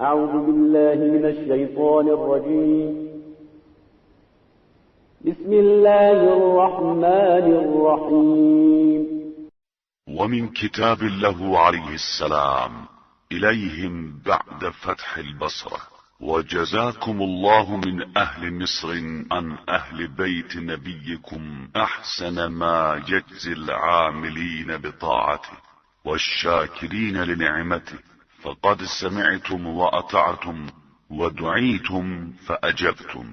أعوذ بالله من الشيطان الرجيم بسم الله الرحمن الرحيم ومن كتاب له عليه السلام إليهم بعد فتح البصرة وجزاكم الله من أهل مصر عن أهل بيت نبيكم أحسن ما يجزي العاملين بطاعته والشاكرين لنعمته فقد سمعتم وأطعتم ودعيتم فأجبتم.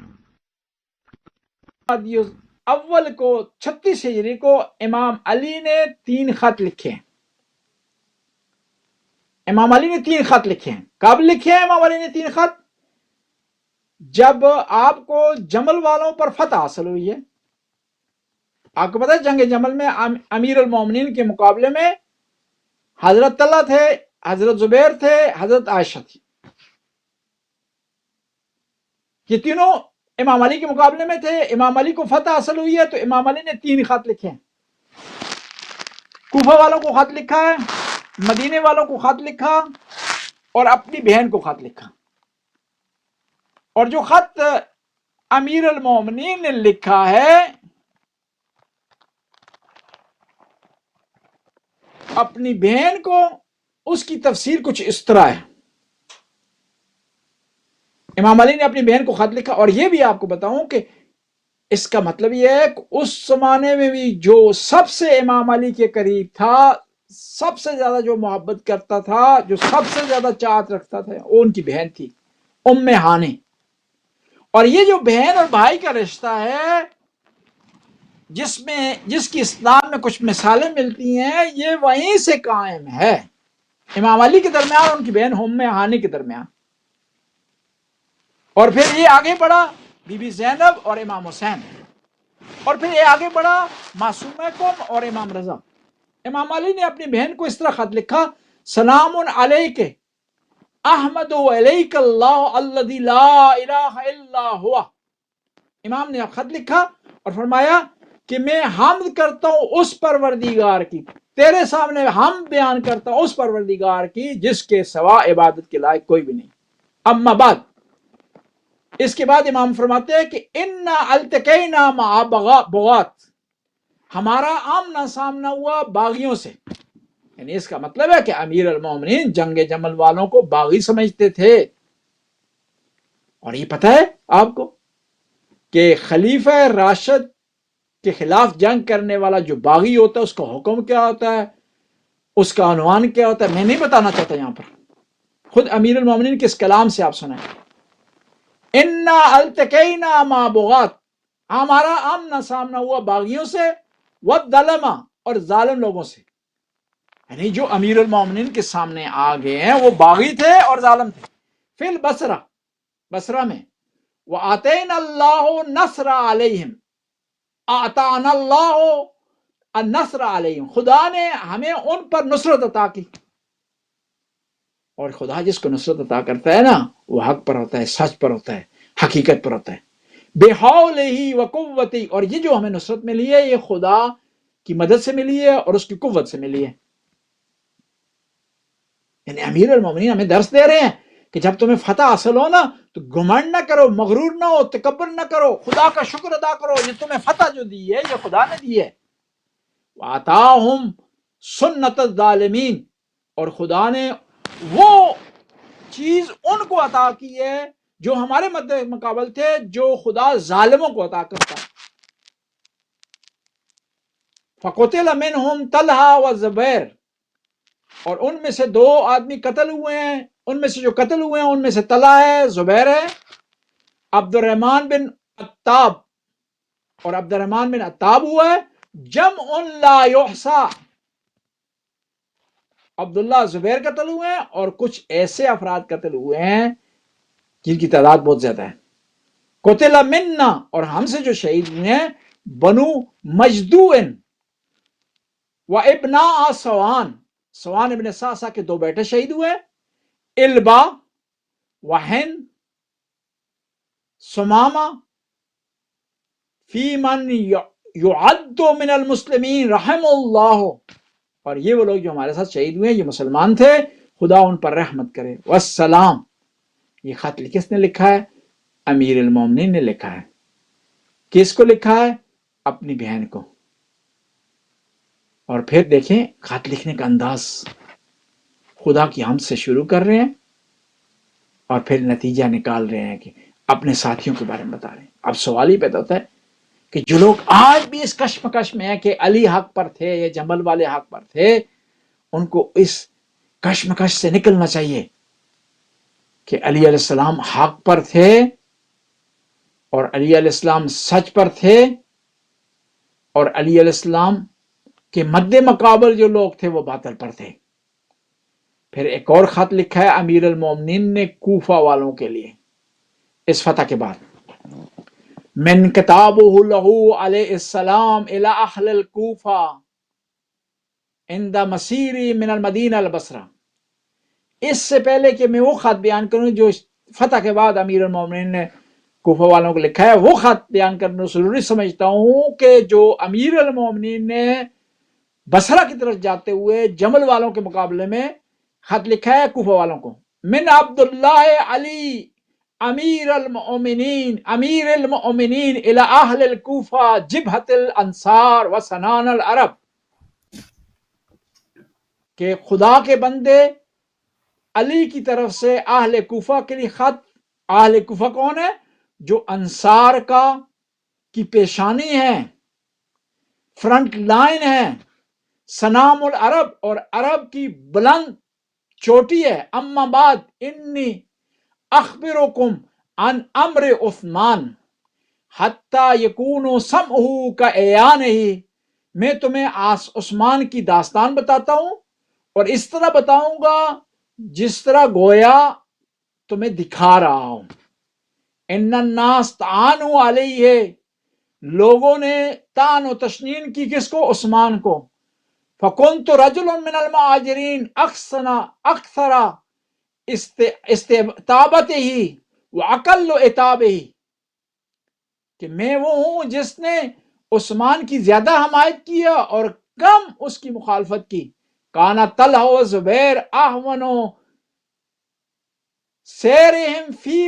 اول کو 36 ہجری کو امام علی نے 3 خط لکھے ہیں. امام علی نے 3 خط لکھے ہیں. کب لکھے ہیں امام علی نے 3 خط؟ جب آپ کو جمل والوں پر فتح حاصل ہوئی ہے. آپ کو پتا ہے جنگ جمل میں امیر المومنین کے مقابلے میں حضرت طلحہ تھے، حضرت زبیر تھے، حضرت عائشہ تھی. یہ تینوں امام علی کے مقابلے میں تھے. امام علی کو فتح حاصل ہوئی ہے تو امام علی نے 3 خط لکھے ہیں. کوفہ والوں کو خط لکھا ہے، مدینے والوں کو خط لکھا اور اپنی بہن کو خط لکھا. اور جو خط امیر المومنین نے لکھا ہے اپنی بہن کو، اس کی تفسیر کچھ اس طرح ہے. امام علی نے اپنی بہن کو خط لکھا. اور یہ بھی آپ کو بتاؤں کہ اس کا مطلب یہ ہے کہ اس زمانے میں بھی جو سب سے امام علی کے قریب تھا، سب سے زیادہ جو محبت کرتا تھا، جو سب سے زیادہ چاہت رکھتا تھا، وہ ان کی بہن تھی ام ہانی. اور یہ جو بہن اور بھائی کا رشتہ ہے جس کی اسلام میں کچھ مثالیں ملتی ہیں، یہ وہیں سے قائم ہے، امام علی کے درمیان اور ان کی بہن ام ہانی کے درمیان. اور پھر یہ آگے بڑھا بی بی زینب اور امام حسین، اور پھر یہ آگے بڑھا معصومہ کم اور امام رضا. امام علی نے اپنی بہن کو اس طرح خط لکھا: سلام علیک احمد علیک اللہ الذی لا الہ الا ہوا. امام نے خط لکھا اور فرمایا کہ میں حمد کرتا ہوں اس پروردگار کی، تیرے سامنے ہم بیان کرتا ہوں اس پروردگار کی جس کے سوا عبادت کے لائق کوئی بھی نہیں. اما بعد، اس کے بعد امام فرماتے ہیں کہ انا التقینا مع بغات، ہمارا آمنا سامنا ہوا باغیوں سے. یعنی اس کا مطلب ہے کہ امیر المومنین جنگ جمل والوں کو باغی سمجھتے تھے. اور یہ پتہ ہے آپ کو کہ خلیفہ راشد کے خلاف جنگ کرنے والا جو باغی ہوتا ہے اس کا حکم کیا ہوتا ہے، اس کا عنوان کیا ہوتا ہے؟ میں نہیں بتانا چاہتا یہاں پر، خود امیر المومنین کے اس کلام سے آپ سنیں: انا التقینا مع بغات، ہمارا آمنا سامنا ہوا باغیوں سے، والظلمہ، اور ظالم لوگوں سے. یعنی جو امیر المومنین کے سامنے آ گئے ہیں وہ باغی تھے اور ظالم تھے. فی البصرہ، بصرہ میں، وَآتَيْنَا اللَّهُ نَصْرَ عَلَيْهِمْ، آتانا اللہ النصر علیہم، خدا نے ہمیں ان پر نصرت عطا کی. اور خدا جس کو نصرت عطا کرتا ہے نا، وہ حق پر ہوتا ہے، سچ پر ہوتا ہے، حقیقت پر ہوتا ہے. بِحَوْلِهِ وَقُوَّتِهِ، اور یہ جو ہمیں نصرت ملی ہے یہ خدا کی مدد سے ملی ہے اور اس کی قوت سے ملی ہے. یعنی امیر المومنین ہمیں درس دے رہے ہیں کہ جب تمہیں فتح حاصل ہو نا تو گھمنڈ نہ کرو، مغرور نہ ہو، تکبر نہ کرو، خدا کا شکر ادا کرو، یہ تمہیں فتح جو دی ہے یہ خدا نے دی ہے. وَآتَاهُمْ سُنَّةَ الظَّالِمِينَ، اور خدا نے وہ چیز ان کو عطا کی ہے جو ہمارے مقابل تھے، جو خدا ظالموں کو عطا کرتا ہے. فَقُتِلَ مِنْهُمْ طَلْحَةُ وَزُبَيْرُ، اور ان میں سے 2 آدمی قتل ہوئے ہیں. ان میں سے جو قتل ہوئے ہیں ان میں سے طلحہ ہے، زبیر ہے. عبد الرحمن بن عتاب، اور عبد الرحمن بن عتاب ہوا ہے. جمع لا یحصا، عبداللہ زبیر قتل ہوئے ہیں اور کچھ ایسے افراد قتل ہوئے ہیں جن کی تعداد بہت زیادہ ہے. قتل منا، اور ہم سے جو شہید ہوئے ہیں بنو مجدوع و ابناء سوان، سوان ابن ساسا کے 2 بیٹے شہید ہوئے، البا و ہند سمامہ، فی من یعد من المسلمین رحم اللہ، اور یہ وہ لوگ جو ہمارے ساتھ شہید ہوئے ہیں یہ مسلمان تھے، خدا ان پر رحمت کرے. والسلام، یہ خط کس نے لکھا ہے؟ امیر المومنین نے لکھا ہے. کس کو لکھا ہے؟ اپنی بہن کو. اور پھر دیکھیں خط لکھنے کا انداز، خدا کی حمد سے شروع کر رہے ہیں اور پھر نتیجہ نکال رہے ہیں کہ اپنے ساتھیوں کے بارے میں بتا رہے ہیں. اب سوال ہی پیدا ہوتا ہے کہ جو لوگ آج بھی اس کشمکش میں ہیں کہ علی حق پر تھے یا جمل والے حق پر تھے، ان کو اس کشمکش سے نکلنا چاہیے کہ علی علیہ السلام حق پر تھے اور علی علیہ السلام سچ پر تھے، اور علی علیہ السلام کے مد مقابل جو لوگ تھے وہ باطل پر تھے. پھر ایک اور خط لکھا ہے امیر المومنین نے کوفہ والوں کے لیے اس فتح کے بعد. من کتابہ لہو علیہ السلام الی اہل الکوفہ عند مسیری من المدینہ البصرہ. اس سے پہلے کہ میں وہ خط بیان کروں جو فتح کے بعد امیر المومنین نے کوفہ والوں کو لکھا ہے، وہ خط بیان کرنا ضروری سمجھتا ہوں کہ جو امیر المومنین نے بصرہ کی طرف جاتے ہوئے جمل والوں کے مقابلے میں خط لکھا ہے کوفہ والوں کو. من عبداللہ علی امیر المؤمنین الی اہل الکوفہ جبہت الانصار و سنان العرب، کہ خدا کے بندے علی کی طرف سے اہل کوفہ کے لیے خط. اہل کوفہ کون ہے؟ جو انصار کی پیشانی ہے، فرنٹ لائن ہے، سنام العرب اور عرب کی بلند چوٹی ہے. اما بعد انی اخبرکم عن امر عثمان حتی یکونوا سمعہ کاعیانہ، میں تمہیں عثمان کی داستان بتاتا ہوں اور اس طرح بتاؤں گا جس طرح گویا تمہیں دکھا رہا ہوں. ان الناس طعنوا علیہ، لوگوں نے طعن و تشنین کی کس کو؟ عثمان کو. فکنت رجل من المہاجرین اکثر استتابتہ واقل عتابہ، کہ میں وہ ہوں جس نے عثمان کی زیادہ حمایت کیا اور کم اس کی مخالفت کی. کانا طلحہ و زبیر اہون سیرہم فی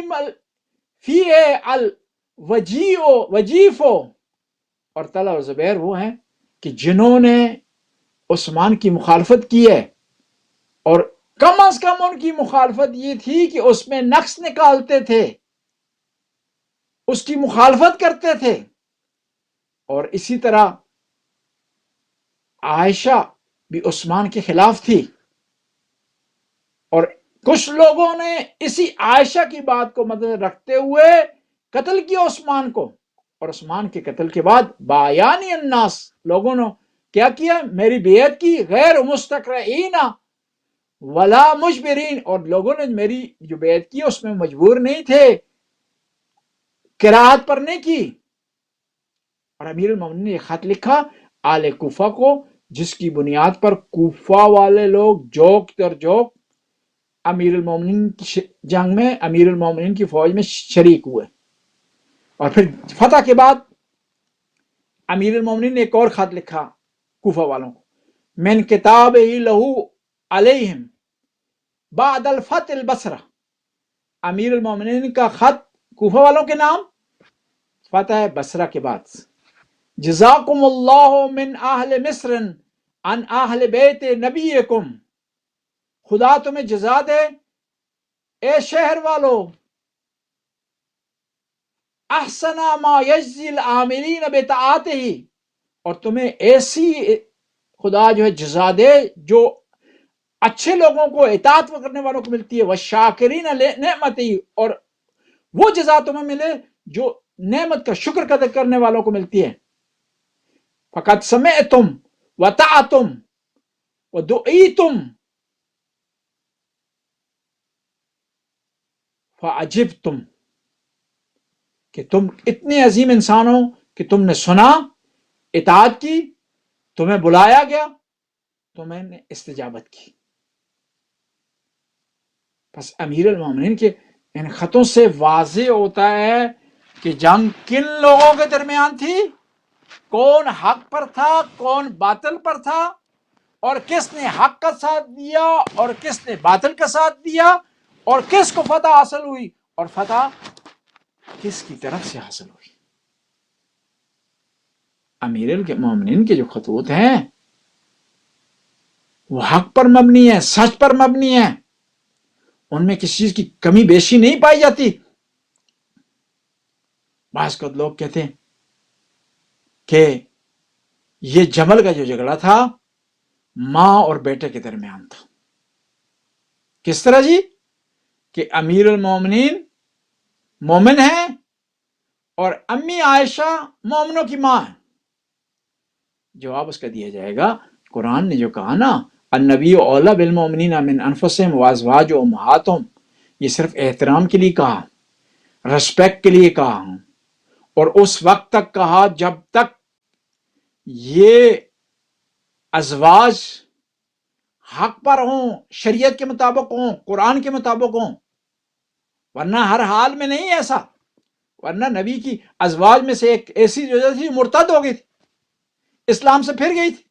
الوجیف، اور طلحہ و زبیر وہ ہیں کہ جنہوں نے عثمان کی مخالفت کی ہے، اور کم از کم ان کی مخالفت یہ تھی کہ اس میں نقص نکالتے تھے، اس کی مخالفت کرتے تھے. اور اسی طرح عائشہ بھی عثمان کے خلاف تھی، اور کچھ لوگوں نے اسی عائشہ کی بات کو مد نظر رکھتے ہوئے قتل کیا عثمان کو. اور عثمان کے قتل کے بعد بایانی الناس، لوگوں نے کیا کیا؟ میری بیعت کی، غیر مستکرہین ولا مجبرین، اور لوگوں نے میری جو بیعت کی اس میں مجبور نہیں تھے، کراہت پر نہیں کی. اور امیر المومنین نے یہ خط لکھا آل کوفہ کو، جس کی بنیاد پر کوفہ والے لوگ جوک در جوک امیر المومنین کی جنگ میں، امیر المومنین کی فوج میں شریک ہوئے. اور پھر فتح کے بعد امیر المومنین نے ایک اور خط لکھا کوفہ والوں کو. من کتابہ لہو علیہم بعد الفتح البصرہ، امیر المومنین کا خط کوفہ والوں کے نام فتح بصرہ کے بعد. جزاکم اللہ من اہل مصر عن اہل بیت نبیکم، خدا تمہیں جزا دے اے شہر والو، احسن ما یجزی العاملین بطاعتہ، اور تمہیں ایسی خدا جو ہے جزا دے جو اچھے لوگوں کو، اطاعت کرنے والوں کو ملتی ہے. والشاکرین نعمتہ، اور وہ جزا تمہیں ملے جو نعمت کا شکر قدر کرنے والوں کو ملتی ہے. فقد سمعتم وطعتم ودعیتم فعجبتم، کہ تم اتنے عظیم انسان ہو کہ تم نے سنا، اطاعت کی، تمہیں بلایا گیا، تمہیں نے استجابت کی. بس امیر المومنین کے ان خطوں سے واضح ہوتا ہے کہ جنگ کن لوگوں کے درمیان تھی، کون حق پر تھا، کون باطل پر تھا، اور کس نے حق کا ساتھ دیا اور کس نے باطل کا ساتھ دیا، اور کس کو فتح حاصل ہوئی اور فتح کس کی طرف سے حاصل ہوئی. امیر المومنین کے جو خطوط ہیں وہ حق پر مبنی ہے، سچ پر مبنی ہے، ان میں کسی چیز کی کمی بیشی نہیں پائی جاتی. بعض کو لوگ کہتے ہیں کہ یہ جمل کا جو جھگڑا تھا ماں اور بیٹے کے درمیان تھا. کس طرح جی؟ کہ امیر المومنین مومن ہیں اور امی عائشہ مومنوں کی ماں ہے. جواب اس کا دیا جائے گا، قرآن نے جو کہا نا النبی اولیٰ بالمؤمنین من انفسہم وازواجہ امہاتہم، یہ صرف احترام کے لیے کہا، رسپیکٹ کے لیے کہا، اور اس وقت تک کہا جب تک یہ ازواج حق پر ہوں، شریعت کے مطابق ہوں، قرآن کے مطابق ہوں، ورنہ ہر حال میں نہیں ایسا. ورنہ نبی کی ازواج میں سے ایک ایسی جو تھی مرتد ہو گئی تھی، اسلام سے پھر گئی تھی،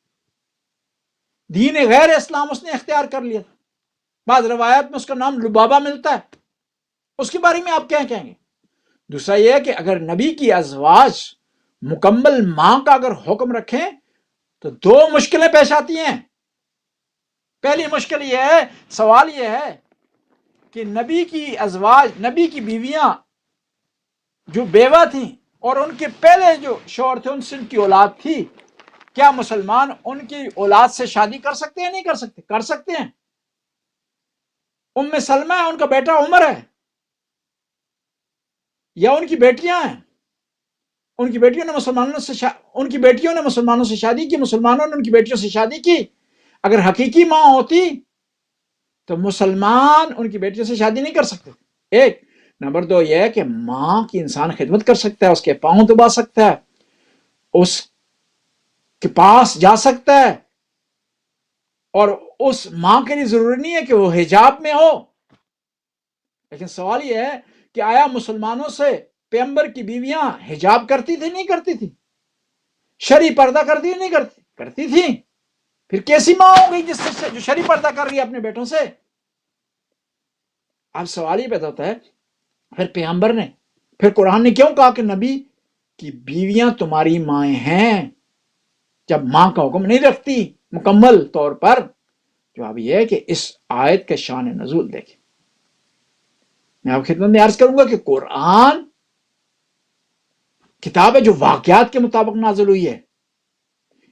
دین غیر اسلام اس نے اختیار کر لیا. بعض روایات میں اس کا نام لبابہ ملتا ہے، اس کے بارے میں آپ کیا کہیں گے؟ دوسرا یہ ہے کہ اگر نبی کی ازواج مکمل ماں کا اگر حکم رکھیں تو دو مشکلیں پیش آتی ہیں. پہلی مشکل یہ ہے، سوال یہ ہے کہ نبی کی ازواج، نبی کی بیویاں جو بیوہ تھیں اور ان کے پہلے جو شوہر تھے ان سے ان کی اولاد تھی، کیا مسلمان ان کی اولاد سے شادی کر سکتے ہیں؟ نہیں کر سکتے. کر سکتے ہیں. ام سلمہ ہے، ان کا بیٹا عمر ہے، یا ان کی بیٹیاں ہیں، ان کی بیٹیوں نے مسلمانوں سے شادی کی، مسلمانوں نے ان کی بیٹیوں سے شادی کی. اگر حقیقی ماں ہوتی تو مسلمان ان کی بیٹیوں سے شادی نہیں کر سکتے. ایک. نمبر دو یہ ہے کہ ماں کی انسان خدمت کر سکتا ہے، اس کے پاؤں دبا سکتا ہے، اس کے پاس جا سکتا ہے، اور اس ماں کے لیے ضروری نہیں ہے کہ وہ حجاب میں ہو. لیکن سوال یہ ہے کہ آیا مسلمانوں سے پیغمبر کی بیویاں حجاب کرتی تھی؟ نہیں کرتی تھی. شرعی پردہ کرتی تھی؟ نہیں کرتی، کرتی تھی. پھر کیسی ماں ہو گئی جس سے جو شرعی پردہ کر رہی ہے اپنے بیٹوں سے؟ اب سوال یہ پیدا ہوتا ہے، پھر پیغمبر نے، پھر قرآن نے کیوں کہا کہ نبی کی بیویاں تمہاری مائیں ہیں جب ماں کا حکم نہیں رکھتی مکمل طور پر؟ جواب یہ ہے کہ اس آیت کے شان نزول دیکھیں. میں آپ خدمت میں عرض کروں گا کہ قرآن کتاب ہے جو واقعات کے مطابق نازل ہوئی ہے.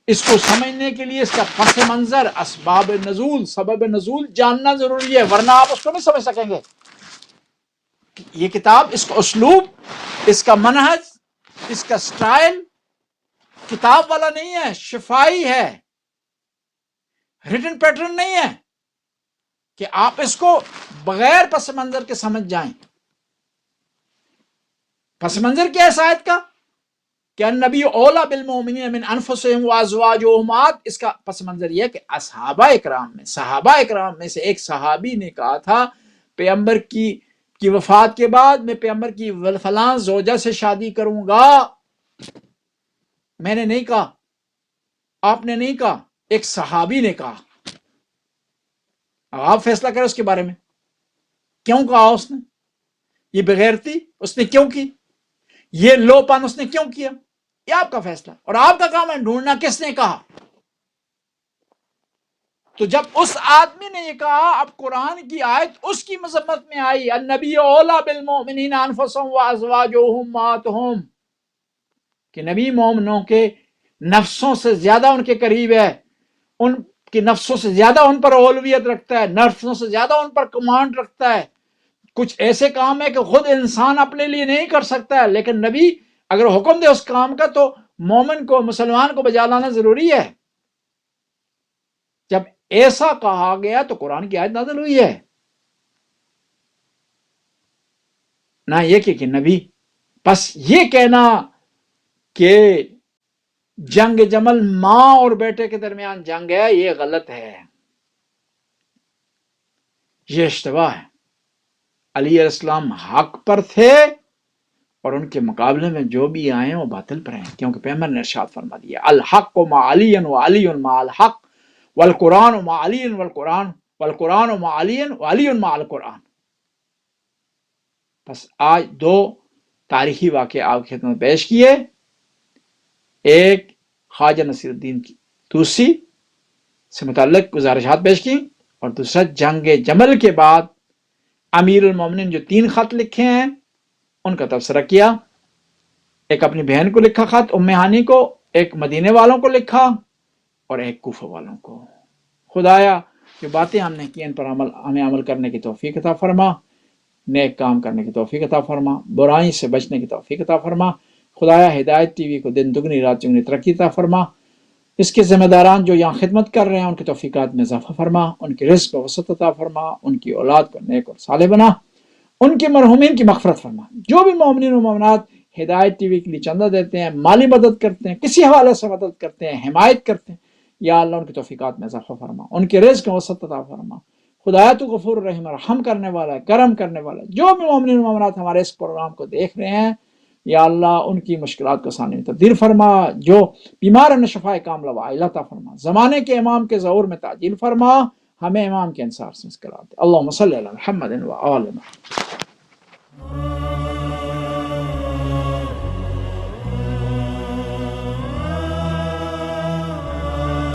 اس کو سمجھنے کے لیے اس کا پس منظر، اسباب نزول، سبب نزول جاننا ضروری ہے، ورنہ آپ اس کو نہیں سمجھ سکیں گے. یہ کتاب، اس کا اسلوب، اس کا منہج، اس کا سٹائل کتاب والا نہیں ہے، شفائی ہے، ریٹن پیٹرن نہیں ہے کہ آپ اس کو بغیر پس منظر کے سمجھ جائیں. پس منظر کیا ہے اس آیت کا؟ کہ النبی اولیٰ بالمؤمنین من انفسہم وازواجہ امہات. اس کا پس منظر یہ ہے کہ صحابہ اکرام میں سے ایک صحابی نے کہا تھا پیغمبر کی وفات کے بعد میں پیغمبر کی فلاں زوجہ سے شادی کروں گا. میں نے نہیں کہا، آپ نے نہیں کہا، ایک صحابی نے کہا. اب آپ فیصلہ کریں اس کے بارے میں، کیوں کہا اس نے؟ یہ بغیرتی اس نے کیوں کی؟ یہ لو پن اس نے کیوں کیا؟ یہ آپ کا فیصلہ، اور آپ کا کام ہے ڈھونڈنا کس نے کہا. تو جب اس آدمی نے یہ کہا، اب قرآن کی آیت اس کی مذمت میں آئی، النبی اولیٰ بالمؤمنین انفسہم وازواجہ امہاتہم، کہ نبی مومنوں کے نفسوں سے زیادہ ان کے قریب ہے، ان کے نفسوں سے زیادہ ان پر اولویت رکھتا ہے، نفسوں سے زیادہ ان پر کمانڈ رکھتا ہے. کچھ ایسے کام ہے کہ خود انسان اپنے لیے نہیں کر سکتا ہے، لیکن نبی اگر حکم دے اس کام کا تو مومن کو، مسلمان کو بجا لانا ضروری ہے. جب ایسا کہا گیا تو قرآن کی آیت نازل ہوئی ہے. نہ یہ کہ نبی، بس یہ کہنا کہ جنگ جمل ماں اور بیٹے کے درمیان جنگ ہے، یہ غلط ہے، یہ اشتباہ ہے. علی علیہ السلام حق پر تھے اور ان کے مقابلے میں جو بھی آئے وہ باطل پر ہیں، کیونکہ پیغمبر نے ارشاد فرما دیا الحق مع علی وعلی مع الحق والقرآن مع علی والقرآن مع علی وعلی مع القرآن. بس آج دو تاریخی واقعے آپ کی خدمت پیش کیے، ایک خواجہ نصیر الدین کی توسی سے متعلق گزارشات پیش کی، اور دوسرا جنگ جمل کے بعد امیر المومنین جو 3 خط لکھے ہیں ان کا تبصرہ کیا، ایک اپنی بہن کو لکھا خط ام ہانی کو، ایک مدینے والوں کو لکھا اور ایک کوفہ والوں کو۔ خدایا جو باتیں ہم نے کی ان پر ہمیں عمل کرنے کی توفیق عطا فرما، نیک کام کرنے کی توفیق عطا فرما، برائی سے بچنے کی توفیق عطا فرما۔ خدایا ہدایت ٹی وی کو دن دگنی رات چگنی ترقی عطا فرما، اس کے ذمہ داران جو یہاں خدمت کر رہے ہیں ان کی توفیقات میں اضافہ فرما، ان کی رزق و وسعت عطا فرما، ان کی اولاد کو نیک اور صالح بنا، ان کے مرحومین کی مغفرت فرما۔ جو بھی مومنین و مومنات ہدایت ٹی وی کے لیے چندہ دیتے ہیں، مالی مدد کرتے ہیں، کسی حوالے سے مدد کرتے ہیں، حمایت کرتے ہیں، یا اللہ ان کی توفیقات میں اضافہ فرما، ان کے رزق و وسعت عطا فرما۔ خدایا تو غفور الرحیم رحم کرنے والا ہے، کرم کرنے والا ہے۔ جو بھی مومنین و مومنات ہمارے اس پروگرام کو دیکھ رہے ہیں، یا اللہ ان کی مشکلات کو آسانی میں تبدیل فرما، جو بیمار ہیں شفائے کاملہ و عاجلہ عطا فرما، زمانے کے امام کے ظہور میں تعجیل فرما، ہمیں امام کے انصار سے مسکرات دے۔ اللہم صلی علی محمد و آل محمد۔